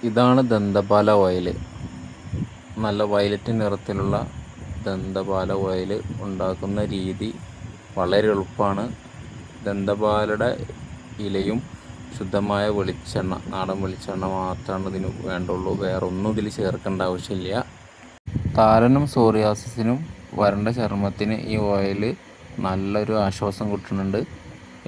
ഇതാണ് ദന്തപാല ഓയിൽ. നല്ല വയലറ്റ് നിറത്തിലുള്ള ദന്തപാല ഓയിൽ ഉണ്ടാക്കുന്ന രീതി വളരെ എളുപ്പമാണ്. ദന്തപാലയുടെ ഇലയും ശുദ്ധമായ വെളിച്ചെണ്ണ, നാടൻ വെളിച്ചെണ്ണ മാത്രമാണ് ഇതിന് വേണ്ടുള്ളൂ. വേറെ ഒന്നും ഇതിൽ ചേർക്കേണ്ട ആവശ്യമില്ല. താരനും സോറിയാസിസിനും വരണ്ട ചർമ്മത്തിന് ഈ ഓയിൽ നല്ലൊരു ആശ്വാസം കിട്ടുന്നുണ്ട്.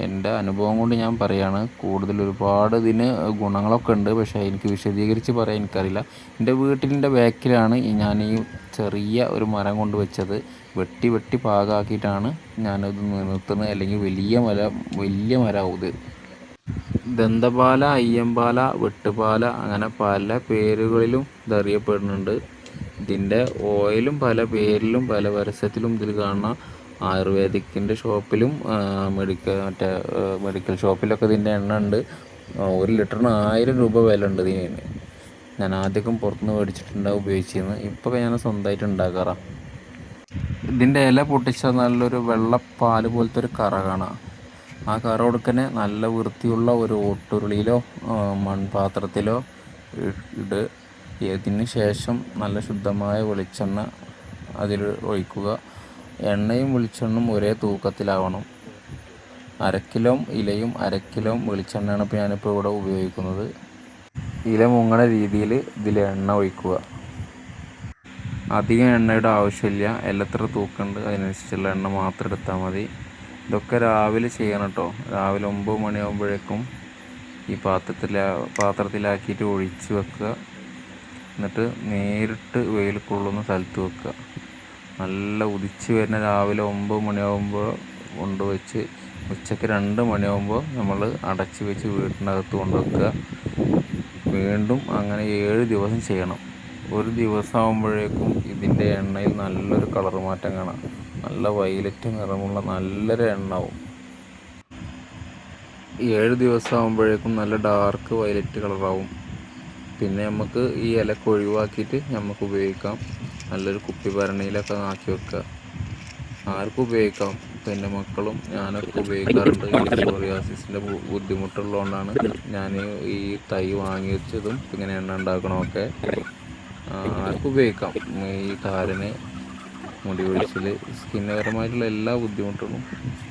എൻ്റെ അനുഭവം കൊണ്ട് ഞാൻ പറയുകയാണ്. കൂടുതൽ ഒരുപാട് ഇതിന് ഗുണങ്ങളൊക്കെ ഉണ്ട്, പക്ഷേ എനിക്ക് വിശദീകരിച്ച് പറയാൻ എനിക്കറിയില്ല. എൻ്റെ വീട്ടിൻ്റെ ബാക്കിലാണ് ഞാൻ ഈ ചെറിയ ഒരു മരം കൊണ്ട് വെച്ചത്. വെട്ടി വെട്ടി പാകമാക്കിയിട്ടാണ് ഞാനത് നിർത്തുന്നത്. അല്ലെങ്കിൽ വലിയ മരമാവും ഇത്. ദന്തപാല, അയ്യമ്പാല, വെട്ടുപാല അങ്ങനെ പല പേരുകളിലും ഇതറിയപ്പെടുന്നുണ്ട്. ഇതിൻ്റെ ഓയിലും പല പേരിലും പല പരസ്യത്തിലും ഇതിൽ കാണുന്ന ആയുർവേദിക്കിൻ്റെ ഷോപ്പിലും മെഡിക്കൽ ഷോപ്പിലൊക്കെ ഇതിൻ്റെ എണ്ണ ഉണ്ട്. 1 ലിറ്ററിന് 1000 രൂപ വില ഉണ്ട് ഇതിന്. ഞാൻ ആദ്യമൊക്കെ പുറത്തുനിന്ന് മേടിച്ചിട്ടുണ്ടാവും ഉപയോഗിച്ചിരുന്നു. ഇപ്പോൾ ഞാൻ സ്വന്തമായിട്ട് ഉണ്ടാക്കാറാണ്. ഇതിൻ്റെ ഇല പൊട്ടിച്ചാൽ നല്ലൊരു വെള്ളപ്പാൽ പോലത്തെ ഒരു കറ കാണാം. ആ കറ കൊടുക്കനെ നല്ല വൃത്തിയുള്ള ഒരു ഓട്ടുരുളിയിലോ മൺപാത്രത്തിലോ ഇട്. ഇതിന് ശേഷം നല്ല ശുദ്ധമായ വെളിച്ചെണ്ണ അതിൽ ഒഴിക്കുക. എണ്ണയും വെളിച്ചെണ്ണയും ഒരേ തൂക്കത്തിലാവണം. 1/2 കിലോ ഇലയും 1/2 കിലോ വെളിച്ചെണ്ണയാണ് ഞാനിപ്പോൾ ഇവിടെ ഉപയോഗിക്കുന്നത്. ഇല മുങ്ങണ രീതിയിൽ ഇതിൽ എണ്ണ ഒഴിക്കുക. അധികം എണ്ണയുടെ ആവശ്യമില്ല. എത്ര തൂക്കമുണ്ട് അതിനനുസരിച്ചുള്ള എണ്ണ മാത്രം എടുത്താൽ മതി. ഇതൊക്കെ രാവിലെ ചെയ്യണം കേട്ടോ. രാവിലെ 9 മണിയാകുമ്പോഴേക്കും ഈ പാത്രത്തിലാക്കിയിട്ട് ഒഴിച്ച് വെക്കുക. എന്നിട്ട് നേരിട്ട് വെയിൽ കൊള്ളുന്ന സ്ഥലത്ത് വെക്കുക. നല്ല ഉദിച്ച് വരുന്ന രാവിലെ 9 മണിയാകുമ്പോൾ കൊണ്ടുവച്ച് ഉച്ചയ്ക്ക് 2 മണിയാകുമ്പോൾ നമ്മൾ അടച്ച് വെച്ച് വീട്ടിനകത്ത് കൊണ്ടുവെക്കുക. വീണ്ടും അങ്ങനെ 7 ദിവസം ചെയ്യണം. ഒരു ദിവസം ആകുമ്പോഴേക്കും ഇതിൻ്റെ എണ്ണയിൽ നല്ലൊരു കളർ മാറ്റം കാണാം. നല്ല വയലറ്റ് നിറമുള്ള നല്ലൊരു എണ്ണാവും. 7 ദിവസം ആകുമ്പോഴേക്കും നല്ല ഡാർക്ക് വയലറ്റ് കളറാവും. പിന്നെ നമുക്ക് ഈ ഇലക്ക് ഒഴിവാക്കിയിട്ട് നമുക്ക് ഉപയോഗിക്കാം. നല്ലൊരു കുപ്പി ഭരണിയിലൊക്കെ ആക്കി വെക്കുക. ആർക്കും ഉപയോഗിക്കാം. പിന്നെ മക്കളും ഞാനൊക്കെ ഉപയോഗിക്കാറുണ്ട്. ഈ സോറിയാസിസിൻ്റെ ബുദ്ധിമുട്ടുള്ളതുകൊണ്ടാണ് ഞാൻ ഈ തൈ വാങ്ങി വെച്ചതും ഇങ്ങനെ എണ്ണ ഉണ്ടാക്കണമൊക്കെ. ആർക്കും ഉപയോഗിക്കാം. ഈ താരന്, മുടി കൊഴിച്ചിൽ, സ്കിന്നുപരമായിട്ടുള്ള എല്ലാ ബുദ്ധിമുട്ടുകളും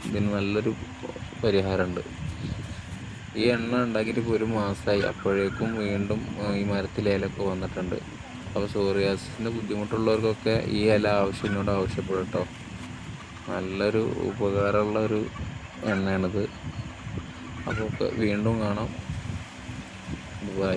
ഇതിന് നല്ലൊരു പരിഹാരമുണ്ട്. ഈ എണ്ണ ഉണ്ടാക്കിയിട്ട് ഇപ്പോൾ 1 മാസമായി. അപ്പോഴേക്കും വീണ്ടും ഈ മരത്തിലെ ഇലയൊക്കെ വന്നിട്ടുണ്ട്. അപ്പോൾ സോറിയാസിസിൻ്റെ ബുദ്ധിമുട്ടുള്ളവർക്കൊക്കെ ഈ ഇല എന്നോട് ആവശ്യപ്പെടും കേട്ടോ. നല്ലൊരു ഉപകാരമുള്ള ഒരു എണ്ണയാണിത്. അപ്പോൾ വീണ്ടും കാണാം. ബൈ.